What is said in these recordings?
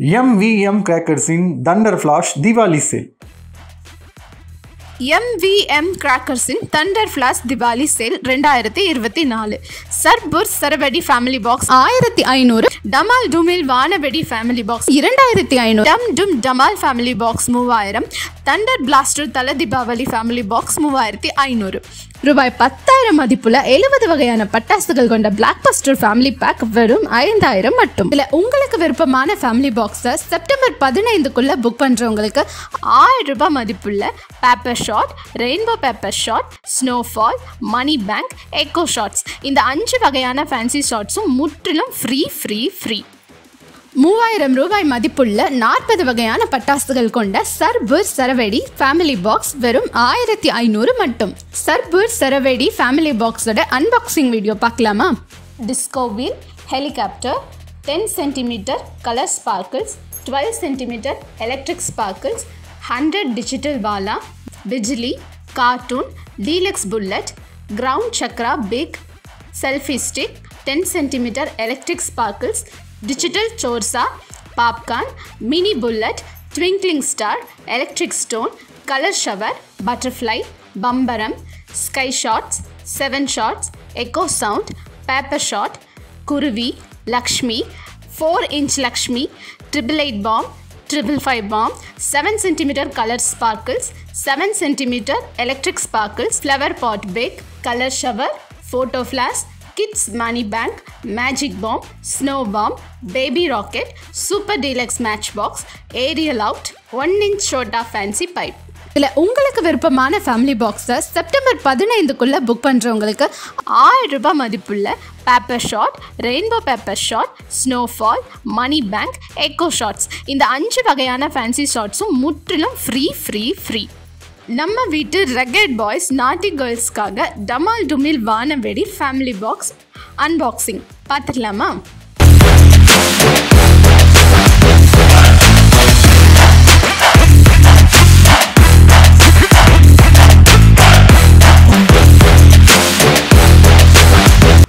MVM Crackers in Thunder Flash Diwali Sale. MVM Crackers in Thunder Flash Diwali Sale 2024. Sarbur Saravedi Family Box 1500. Damal Dumil Vanavedi Family Box 2500. Dum Dum Damal Family Box 3000. Thunder Blaster THALA DIWALI Family Box 3500. ரூபாய் 10000 மதிப்புள்ள 70 வகையான பட்டாசுகள் கொண்ட blockbuster family pack வெறும் 5000 மட்டும். இல்ல உங்களுக்கு விருப்பமான ஃபேமிலி பாக்ஸை செப்டம்பர் 15க்குள்ள புக் பண்றவங்களுக்கு 1000 ரூபாய் மதிப்புள்ள paper shot, rainbow paper shot, snowfall, money bank, echo shots இந்த 5 வகையான ஃபேன்சி ஷாட்ஸும் முற்றிலும் ஃப்ரீ. 3000 ரூபாய் மதிப்புள்ள 40 வகையான பட்டாசுகள் கொண்ட சர்பூர் சரவெடி ஃபேமிலி பாக்ஸ் வெறும் 1500 மட்டும். சர்பூர் சரவெடி ஃபேமிலி பாக்ஸோட அன்பாக்சிங் வீடியோ பார்க்கலாமா? Disco wheel, helicopter, 10 cm colour sparkles, 12 cm electric sparkles, 100 digital வாலா, பிஜ்லி, கார்ட்டூன், டீலக்ஸ் புல்லட், கிரவுண்ட் சக்ரா big, selfie stick, 10 cm electric sparkles, digital chorsa, popcorn, mini bullet, twinkling star, electric stone, color shower, butterfly, bambaram, sky shots, 7 shots, echo sound, paper shot, kuruvi, lakshmi, 4-inch lakshmi, 888 bomb, 555 bomb, 7 cm color sparkles, 7 cm electric sparkles, flower pot big, color shower, photo flash, kids money bank, magic bomb, snow bomb, baby rocket, super deluxe matchbox, aerial out, 1-inch shorta fancy pipe. இல்ல உங்களுக்கு விருப்பமான family பாக்ஸை September 15க்குள்ள book பண்றவங்களுக்கு 1000 ரூபாய் மதிப்புள்ள paper shot, rainbow paper shot, snowfall, money bank, echo shots இந்த 5 வகையான fancy ஷாட்ஸும் முற்றிலும் ஃப்ரீ. நம்ம வீட்டு ரெகட் பாய்ஸ் நாட்டி கேர்ள்ஸ்க்காக டமால் டுமில் வானவெடி ஃபேமிலி பாக்ஸ் அன்பாக்சிங் பார்த்துக்கலாமா?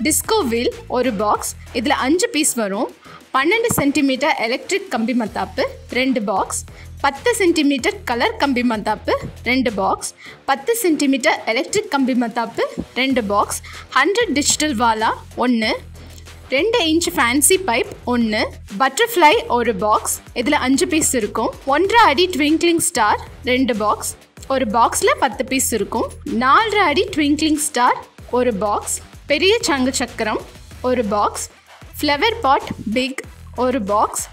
டிஸ்கோ வீல் ஒரு பாக்ஸ், இதில் 5 பீஸ் வரும். 12 cm எலக்ட்ரிக் கம்பி மத்தாப்பு 2 பாக்ஸ், 10 cm கலர் கம்பி மத்தாப்பு 2 பாக்ஸ், 10 cm எலக்ட்ரிக் கம்பி மத்தாப்பு 2 பாக்ஸ், 100 டிஜிட்டல் வாலா 1, 2 inch ஃபேன்சி பைப் 1, பட்டர்ஃப்ளை ஒரு பாக்ஸ், இதில் 5 பீஸ் இருக்கும். 1.5 அடி ட்விங்க்லிங் ஸ்டார் 2 பாக்ஸ், ஒரு பாக்ஸில் 10 பீஸ் இருக்கும். 4.5 அடி ட்விங்க்லிங் ஸ்டார் ஒரு பாக்ஸ், பெரிய சங்கு சக்கரம் ஒரு பாக்ஸ், ஃப்ளவர் பாட் பிக் ஒரு பாக்ஸ்,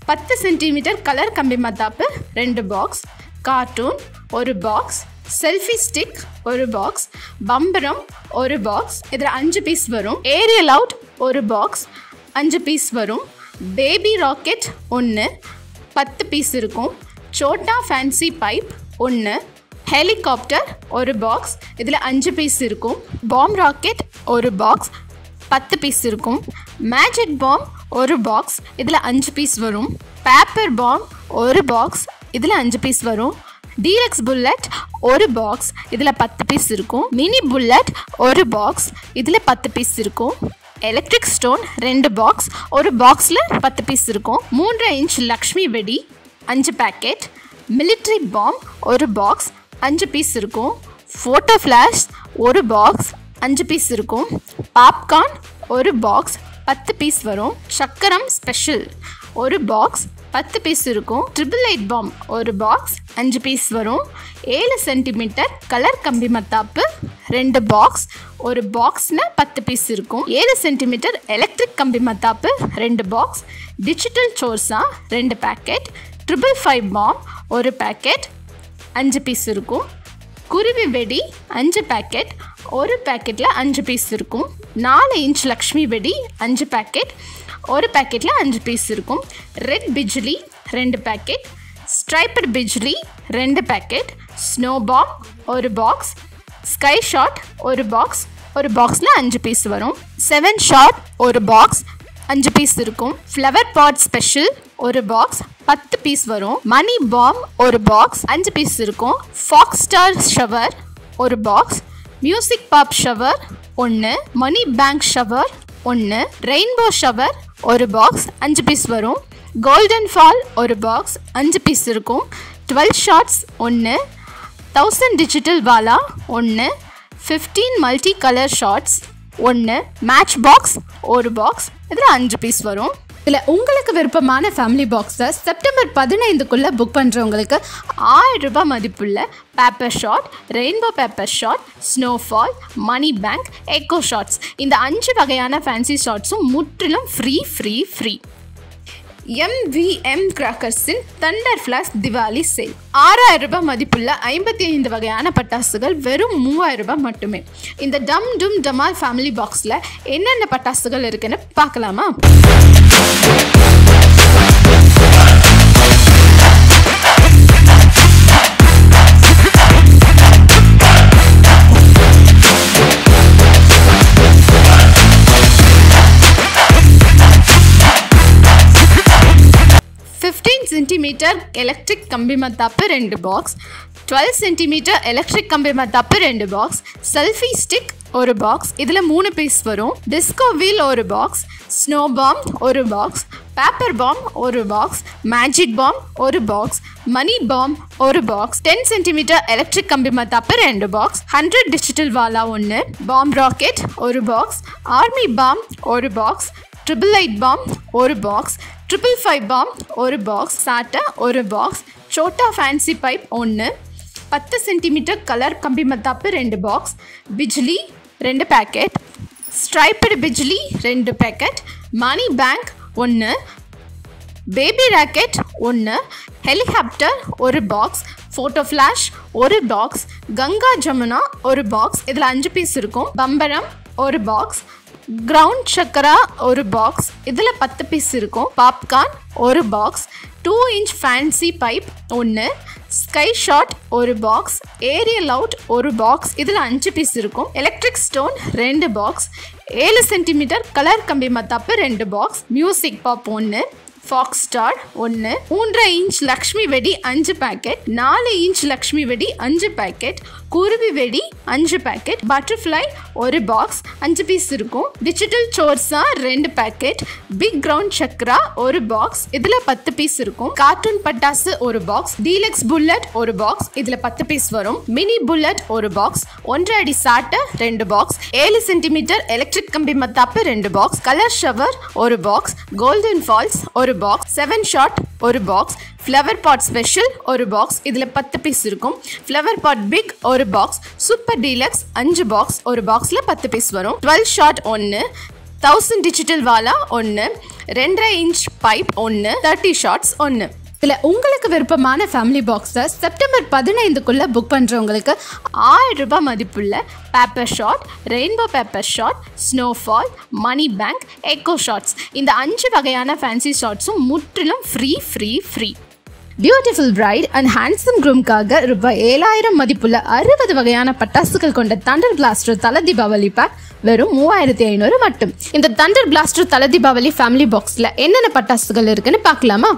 10 cm கலர் கம்பி மத்தாப்பு 2 பாக்ஸ், கார்ட்டூன் ஒரு பாக்ஸ், செல்ஃபி ஸ்டிக் ஒரு பாக்ஸ், பம்பரம் ஒரு பாக்ஸ், இதில் 5 பீஸ் வரும். ஏரியல் அவுட் ஒரு பாக்ஸ் 5 பீஸ் வரும். பேபி ராக்கெட் 1 10 பீஸ் இருக்கும். சோட்டா ஃபேன்சி பைப் 1, ஹெலிகாப்டர் ஒரு பாக்ஸ், இதில் 5 பீஸ் இருக்கும். பாம் ராக்கெட் ஒரு பாக்ஸ் 10 பீஸ் இருக்கும். மேஜிக் பாம் ஒரு பாக்ஸ், இதில் 5 பீஸ் வரும். பேப்பர் பாம் ஒரு பாக்ஸ், இதில் 5 பீஸ் வரும். டீலக்ஸ் புல்லட் ஒரு பாக்ஸ், இதில் 10 பீஸ் இருக்கும். மினி புல்லட் ஒரு பாக்ஸ், இதில் 10 பீஸ் இருக்கும். எலக்ட்ரிக் ஸ்டோன் 2 பாக்ஸ், ஒரு பாக்ஸில் 10 பீஸ் இருக்கும். 3 inch லக்ஷ்மி வெடி 5 பேக்கெட். மிலிட்ரி பாம் ஒரு பாக்ஸ் 5 பீஸ் இருக்கும். ஃபோட்டோ ஃப்ளாஷ் ஒரு பாக்ஸ் 5 பீஸ் இருக்கும். பாப்கார்ன் ஒரு பாக்ஸ் 10 பீஸ் வரும். சக்கரம் ஸ்பெஷல் ஒரு பாக்ஸ் 10 பீஸ் இருக்கும். 888 பாம் ஒரு பாக்ஸ் 5 பீஸ் வரும். 7 cm கலர் கம்பி மத்தாப்பு 2 பாக்ஸ், ஒரு பாக்ஸில் 10 பீஸ் இருக்கும். 7 cm எலக்ட்ரிக் கம்பி மத்தாப்பு 2 பாக்ஸ், டிஜிட்டல் சோர்ஸா 2 பேக்கெட், 555 பாம் ஒரு பேக்கெட் 5 பீஸ் இருக்கும். குருவி வெடி 5 பேக்கெட், ஒரு பேக்கெட்டில் 5 பீஸ் இருக்கும். 4 inch லக்ஷ்மி வெடி 5 பேக்கெட், ஒரு பேக்கெட்டில் 5 பீஸ் இருக்கும். Red Bijli 2 packet, striped Bijli 2 packet, snow bomb ஒரு பாக்ஸ், ஸ்கை ஷாட் ஒரு பாக்ஸ், ஒரு பாக்ஸில் 5 பீஸ் வரும். 7 ஷாட் ஒரு பாக்ஸ் 5 பீஸ் இருக்கும். ஃப்ளவர் பாட் ஸ்பெஷல் ஒரு பாக்ஸ் 10 பீஸ் வரும். மணி பாம் ஒரு பாக்ஸ் 5 பீஸ் இருக்கும். ஃபாக்ஸ் ஸ்டார் ஷவர் ஒரு box, music pop shower 1, money bank shower 1, rainbow shower ஒரு பாக்ஸ் 5 பீஸ் வரும். கோல்டன் ஃபால் ஒரு பாக்ஸ் 5 பீஸ் இருக்கும். 12 ஷார்ட்ஸ் 1, 1000 டிஜிட்டல் வாலா 1, 15 multi colour shots 1, match box ஒரு box. இதில் 5 பீஸ் வரும். இதில் உங்களுக்கு விருப்பமான ஃபேமிலி பாக்ஸை செப்டம்பர் 15க்குள்ளே புக் பண்ணுறவங்களுக்கு 1000 ரூபாய் மதிப்புள்ள paper shot, rainbow paper shot, snowfall, money bank, echo shots இந்த 5 வகையான ஃபேன்சி ஷாட்ஸும் முற்றிலும் ஃப்ரீ. MVM Crackerஸின் தண்டர் ஃப்ளாஷ் திவாலி சேல். 6000 ரூபாய் மதிப்புள்ள 55 வகையான பட்டாசுகள் வெறும் 3000 ரூபாய் மட்டுமே. இந்த டம் டும் டமால் ஃபேமிலி பாக்ஸில் என்னென்ன பட்டாசுகள் இருக்குன்னு பார்க்கலாமா? சென்டிமீட்டர் எலக்ட்ரிக் கம்பி மத்தாப்பு 2 பாக்ஸ், 12 சென்டிமீட்டர் எலக்ட்ரிக் கம்பி மத்தாப்பு 2 பாக்ஸ், செல்ஃபி ஸ்டிக் ஒரு பாக்ஸ். இதில் 3 பீஸ் வரும். டிஸ்கோ வீல் ஒரு பாக்ஸ், ஸ்னோ பாம் ஒரு பாக்ஸ், பேப்பர் பாம் ஒரு பாக்ஸ், மேஜிக் பாம் ஒரு பாக்ஸ், மணி பாம் ஒரு பாக்ஸ், 10 சென்டிமீட்டர் எலக்ட்ரிக் கம்பி மத்தாப்பு 2 பாக்ஸ், 100 டிஜிட்டல் வாலா 1, பாம் ராக்கெட் ஒரு பாக்ஸ், ஆர்மி பாம் ஒரு பாக்ஸ், 888 பாம் ஒரு பாக்ஸ், 555 பாம் ஒரு பாக்ஸ், சாட்டா ஒரு box, chota fancy pipe 1, 10 centimetre colour கம்பி மத்தாப்பு 2 box, bijli 2 packet, striped Bijli 2 packet, money bank 1, baby rocket 1, helicopter ஒரு பாக்ஸ், ஃபோட்டோ ஃப்ளாஷ் ஒரு பாக்ஸ், கங்கா ஜமுனா ஒரு பாக்ஸ். இதில் 5 பீஸ் இருக்கும். பம்பரம் ஒரு பாக்ஸ், கிரவுண்ட் சக்கரா ஒரு பாக்ஸ். இதில் 10 பீஸ் இருக்கும். பாப்கார்ன் ஒரு box, 2 inch fancy pipe 1, sky shot ஒரு பாக்ஸ், ஏரியல் அவுட் ஒரு பாக்ஸ். இதில் 5 பீஸ் இருக்கும். Electric stone 2 box, 7 centimetre colour கம்பி மத்தாப்பு 2 box, music pop 1, fox star 1, 3.5 inch Lakshmi வெடி 5 பேக்கெட், 4 இன்ச் லக்ஷ்மி வெடி 5 பேக்கெட், குருவி வெடி 5 பேக்கெட், பட்டர்ஃப்ளை ஒரு பாக்ஸ் 5 பீஸ் இருக்கும். டிஜிட்டல் சோர்ஸா 2 பேக்கெட், பிக் கிரவுண்ட் சக்ரா ஒரு பாக்ஸ். இதில் 10 பீஸ் இருக்கும். கார்ட்டூன் பட்டாசு ஒரு பாக்ஸ், டீலக்ஸ் புல்லட் ஒரு பாக்ஸ். இதில் 10 பீஸ் வரும். மினி புல்லட் ஒரு பாக்ஸ், 1 அடி சாட்டை 2 பாக்ஸ், 7 சென்டிமீட்டர் எலக்ட்ரிக் கம்பி மத்தாப்பு 2 பாக்ஸ், கலர் ஷவர் ஒரு பாக்ஸ், கோல்டன் ஃபால்ஸ் ஒரு பாக்ஸ், 7 ஷாட் ஒரு பாக்ஸ், ஃப்ளவர் பாட் ஸ்பெஷல் ஒரு பாக்ஸ். இதில் 10 பீஸ் இருக்கும். ஃப்ளவர் பாட் பிக் ஒரு பாக்ஸ், சூப்பர் டீலக்ஸ் 5 பாக்ஸ். ஒரு பாக்ஸில் 10 பீஸ் வரும். 12 ஷாட் 1, 1000 டிஜிட்டல் வாலா 1, 2.5 இன்ச் பைப் 1, 30 ஷாட்ஸ் 1. இதில் உங்களுக்கு விருப்பமான ஃபேமிலி பாக்ஸை செப்டம்பர் 15க்குள்ளே புக் பண்ணுறவங்களுக்கு 1000 ரூபாய் மதிப்புள்ள paper shot, rainbow paper shot, snowfall, money bank, echo shots இந்த 5 வகையான ஃபேன்சி ஷாட்ஸும் முற்றிலும் free. Beautiful bride and handsome க்ரூம்காக ரூபாய் 7000 மதிப்புள்ள 60 வகையான பட்டாசுகள் கொண்ட தண்டர் பிளாஸ்டர் தல தீபாவளி பேக் வெறும் 3500 மட்டும். இந்த தண்டர் பிளாஸ்டர் தல தீபாவளி ஃபேமிலி பாக்ஸில் என்னென்ன பட்டாசுகள் இருக்குன்னு பார்க்கலாமா?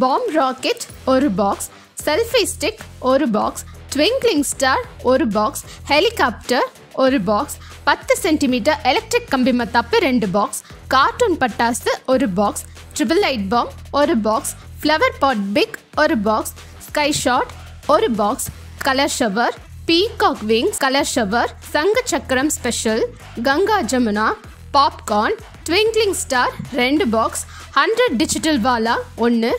பாம் ராக்கெட் ஒரு பாக்ஸ், செல்ஃபி ஸ்டிக் ஒரு பாக்ஸ், ட்விங்க்லிங் ஸ்டார் ஒரு பாக்ஸ், ஹெலிகாப்டர் ஒரு பாக்ஸ், 10 சென்டிமீட்டர் எலக்ட்ரிக் கம்பி மத்தாப்பு 2 பாக்ஸ், கார்ட்டூன் பட்டாசு ஒரு பாக்ஸ், 888 பாம் ஒரு பாக்ஸ், ஃப்ளவர் பாட் பிக் ஒரு பாக்ஸ், ஸ்கை ஷாட் ஒரு box, colour shower, peacock wings colour shower, சங்க சக்கரம் special, Ganga Jamuna, popcorn, twinkling star 2 box, 100 digital வாலா 1,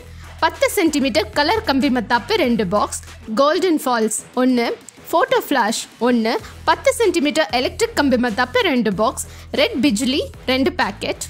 10 சென்டிமீட்டர் கலர் கம்பி மத்தாப்பு 2 box, golden falls 1, photo flash 1, 10 centimetre electric கம்பி மத்தாப்பு 2 box, red Bijli 2 packet,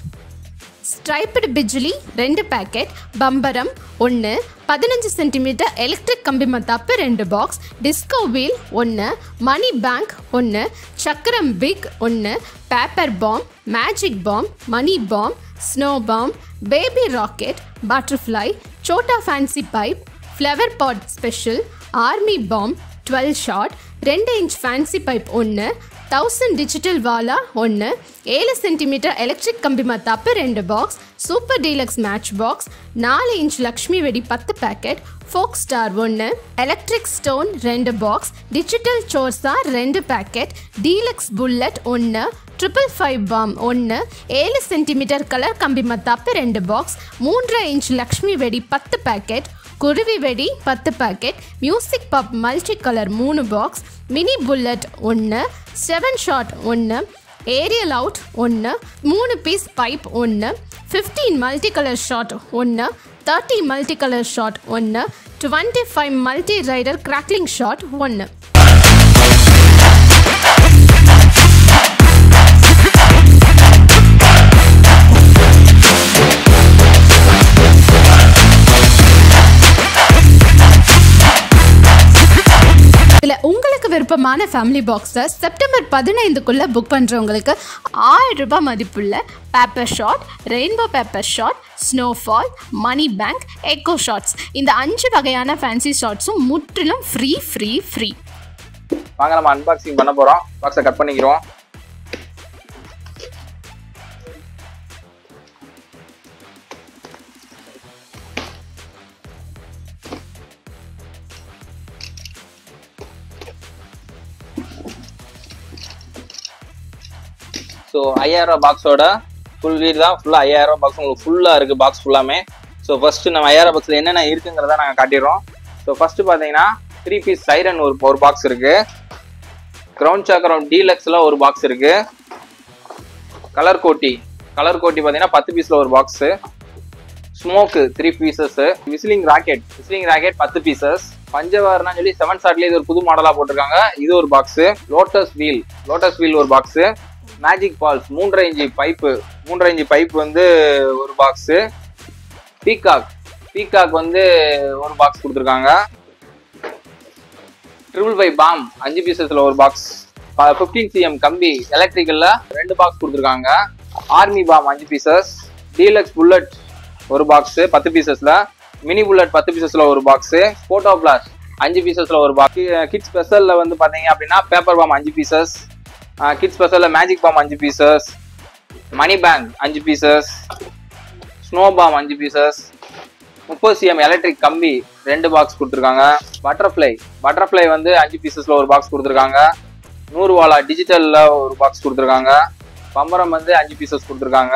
striped Bijli 2 packet, பம்பரம் 1, 15 centimetre electric கம்பி மத்தாப்பு 2 box, disco wheel 1, money bank 1, சக்கரம் big 1, paper bomb, magic bomb, money bomb, snow bomb, baby rocket, butterfly, சோட்டா fancy pipe, flower pot special, army bomb, 12 shot, 2 inch fancy pipe 1, 1000 digital வாலா 1, 7 centimetre electric கம்பி மத்தாப்பு 2 box, super deluxe match box, 4 inch Lakshmi வெடி 10 packet, fog star 1, electric stone 2 box, digital சோர்ஸா 2 packet, deluxe bullet 1, 555 bomb 1, 7 centimetre colour கம்பி மத்தாப்பு 2 box, 3 inch Lakshmi வெடி 10 packet, குருவி வெடி 10 packet, music pop multi colour 3 box, mini bullet 1, 7 shot 1, aerial out 1, 3 piece pipe 1, 15 multi colour shot 1, 30 multi colour shot 1, 25 multi rider crackling shot 1. உங்களுக்கு விருப்பமான family பாக்ஸை September 15க்குள்ள book பண்ணுறவங்களுக்கு 1000 ரூபாய் மதிப்புள்ள paper shot, rainbow paper shot, snowfall, money bank, echo shots இந்த 5 வகையான fancy ஷாட்ஸும் முற்றிலும் ஃப்ரீ. வாங்க நம்ம அன்பாக்சிங் பண்ண போகிறோம். பாக்ஸை கட் பண்ணிக்கிறோம். ஸோ 5000 பாக்ஸோட ஃபுல் வீடு தான். ஃபுல்லாக 5000 பாக்ஸ் உங்களுக்கு ஃபுல்லாக இருக்குது. பாக்ஸ் ஃபுல்லாமே. ஸோ ஃபஸ்ட்டு நம்ம 5000 பாக்ஸில் என்னென்ன இருக்குங்கிறத நாங்கள் காட்டிடுறோம். ஸோ ஃபஸ்ட்டு பார்த்தீங்கன்னா 3 பீஸ் சைரன் ஒரு பாக்ஸ் இருக்குது. கிரவுண்ட் சாக்கரம் டீலக்ஸில் ஒரு பாக்ஸ் இருக்குது. கலர் கோட்டி பார்த்தீங்கன்னா 10 பீஸில் ஒரு box. Smoke 3 pieces. Whistling rocket 10 pieces. பஞ்சவார்னா சொல்லி 7 ஷாட்லேயே இது ஒரு புது மாடலாக போட்டிருக்காங்க. இது ஒரு பாக்ஸு. லோட்டஸ் வீல் ஒரு box. Magic balls 3.5 inch pipe வந்து ஒரு பாக்ஸு. பீகாக் வந்து ஒரு பாக்ஸ் கொடுத்துருக்காங்க. 555 பாம் 5 பீசஸில் ஒரு பாக்ஸ். 15 cm கம்பி எலக்ட்ரிக்கல்ல 2 பாக்ஸ் கொடுத்துருக்காங்க. Army bomb 5 pieces. Deluxe bullet ஒரு பாக்ஸு 10 பீசஸில். மினி புல்லட் 10 பீசஸில் ஒரு பாக்ஸு. போட்டோ பிளாஸ் 5 பீசஸில் ஒரு பாக்ஸ். கிட்ஸ் ஸ்பெஷலில் வந்து பார்த்தீங்க அப்படின்னா பேப்பர் பாம் 5 பீசஸ். கிட்ஸ் ஸ்பெஷலில் magic bomb 5 pieces. Money bank 5 pieces. Snow bomb 5 pieces. 30 cm electric கம்பி 2 பாக்ஸ் கொடுத்துருக்காங்க. பட்டர்ஃப்ளை வந்து 5 பீசஸில் ஒரு பாக்ஸ் கொடுத்துருக்காங்க. 100 வாலா டிஜிட்டலில் ஒரு பாக்ஸ் கொடுத்துருக்காங்க. பம்பரம் வந்து 5 பீசஸ் கொடுத்துருக்காங்க.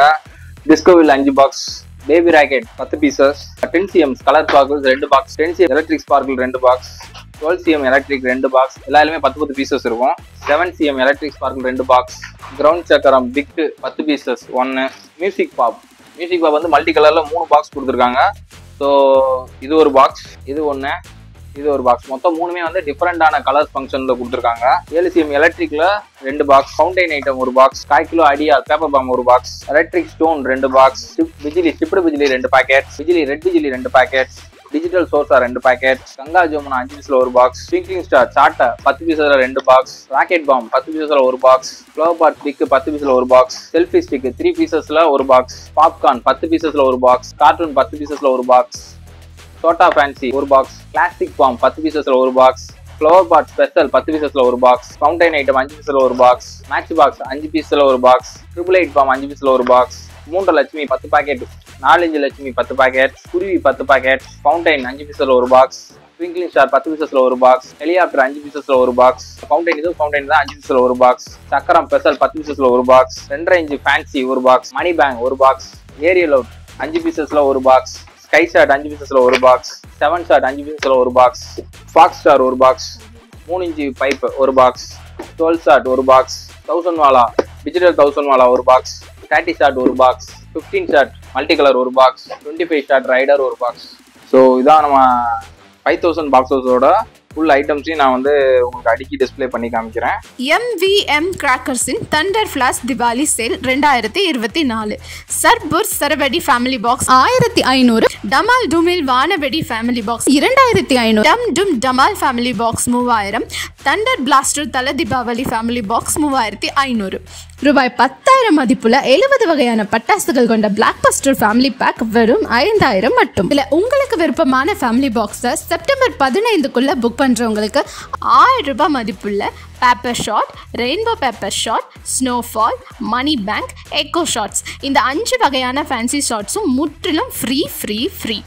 டிஸ்கோவில் 5 box. Baby rocket 10 pieces. 10 cm colour sparkles 2 box. 10 cm electric sparkle 2 box. 12 cm electric 2 box. எல்லாருமே 10 பீசஸ் இருக்கும். 7 cm electric sparkle 2 box. Ground சக்கரம் பிக் 10 பீசஸ் 1. மியூசிக் பாப் வந்து மல்டி கலர்ல 3 பாக்ஸ் கொடுத்துருக்காங்க. ஸோ இது ஒரு பாக்ஸ், இது ஒன்று, இது ஒரு பாக்ஸ். மொத்தம் 3மே வந்து டிஃப்ரெண்டான கலர் ஃபங்க்ஷனில் கொடுத்துருக்காங்க. 7 cm எலக்ட்ரிக்ல 2 பாக்ஸ். ஃபவுண்டைன் ஐட்டம் ஒரு பாக்ஸ். 1 கிலோ அடியால் பேப்பர் பாம் ஒரு box. Electric stone 2 box. Striped பிஜிலி 2 பேக்கெட். ரெட் பிஜிலி 2 பேக்கெட். டிஜிட்டல் சோர்ஸா 2 பேக்கெட். கங்கா ஜமுனா 5 பீஸ்ல ஒரு பாக்ஸ். ட்விங்க்லிங் ஸ்டார் சாட்டா 10 பீஸ்ல 2 பாக்ஸ். ராக்கெட் பாம் 10 பீஸ்ல ஒரு பாக்ஸ். ஃப்ளவர் பாட் ஸ்டிக் 10 பீஸ்ல ஒரு பாக்ஸ். செல்ஃபி ஸ்டிக் 3 பீசஸ்ல ஒரு பாக்ஸ். பாப்கார்ன் 10 பீசஸ்ல ஒரு பாக்ஸ். கார்ட்டூன் 10 பீசஸ்ல ஒரு பாக்ஸ். சோட்டா ஃபேன்சி ஒரு பாக்ஸ். பிளாஸ்டிக் பாம் 10 பீசஸ்ல ஒரு பாக்ஸ். ஃப்ளவர் பாட் ஸ்பெஷல் 10 பீசஸ்ல ஒரு பாக்ஸ். ஃபவுண்டைன் ஐட்டம் 5 பீஸ்ல ஒரு பாக்ஸ். மேட்ச் பாக்ஸ் 5 பீஸ்ல ஒரு பாக்ஸ். 888 பாம் 5 பீஸ்ல ஒரு box. 3 Lakshmi 10 packet. 4 inch Lakshmi 10 packet. குருவி 10 பேக்கெட். ஃபவுண்டைன் 5 பீஸ்ல ஒரு பாக்ஸ். ட்விங்க்லிங் ஸ்டார் 10 பீசஸ்ல ஒரு பாக்ஸ். ஹெலிகாப்டர் 5 பீசஸ்ல ஒரு பாக்ஸ். ஃபவுண்டைன் தான் 5 பீஸ்ல ஒரு பாக்ஸ். சக்கரம் ஸ்பெஷல் 10 பீசஸ்ல ஒரு பாக்ஸ். 2.5 இன்ச் ஃபேன்சி ஒரு பாக்ஸ். மணி பேங்க் ஒரு பாக்ஸ். ஏரியல் அவுட் 5 பீசஸ்ல ஒரு பாக்ஸ். ஸ்கை ஷாட் 5 பீசஸ்ல ஒரு பாக்ஸ். 7 ஷாட் 5 பீசஸ்ல ஒரு பாக்ஸ். ஃபாக்ஸ் ஸ்டார் ஒரு பாக்ஸ். 3 இன்ச் பைப் ஒரு பாக்ஸ். 12 ஷாட் ஒரு பாக்ஸ். 1000 வாலா டிஜிட்டல் 1000 வாலா ஒரு பாக்ஸ். 30 ஷாட் ஒரு பாக்ஸ். 15 ஷாட் மல்டி கலர் ஒரு பாக்ஸ். 25 ஷாட் ரைடர் ஒரு பாக்ஸ். ஸோ இதான் நம்ம 5000 பாக்ஸஸோட ஃபுல் ஐட்டம்ஸையும் நான் வந்து உங்களுக்கு அடிக்கி டிஸ்பிளே பண்ணி காமிக்கிறேன். MVM Crackersin thunder flash Diwali sale 2024. சர்புர் சரவெடி ஃபேமிலி பாக்ஸ் 1500. டமால் டுமில் வானவெடி ஃபேமிலி பாக்ஸ் 2500. டம் டும் டமால் ஃபேமிலி பாக்ஸ் 3000. தண்டர் பிளாஸ்டர் தல தீபாவளி ஃபேமிலி பாக்ஸ் 3500. ரூபாய் 10,000 மதிப்புள்ள 70 வகையான பட்டாசுகள் கொண்ட பிளாக் பஸ்டர் ஃபேமிலி பேக் வெறும் 5000 மட்டும். இல்ல உங்களுக்கு விருப்பமான ஃபேமிலி பாக்ஸை செப்டம்பர் 15க்குள்ள புக் பண்ணுறவங்களுக்கு 1000 ரூபாய் மதிப்புள்ள paper shot, rainbow paper shot, snowfall, money bank, echo shots இந்த 5 வகையான ஃபேன்சி ஷாட்ஸும் முற்றிலும் ஃப்ரீ.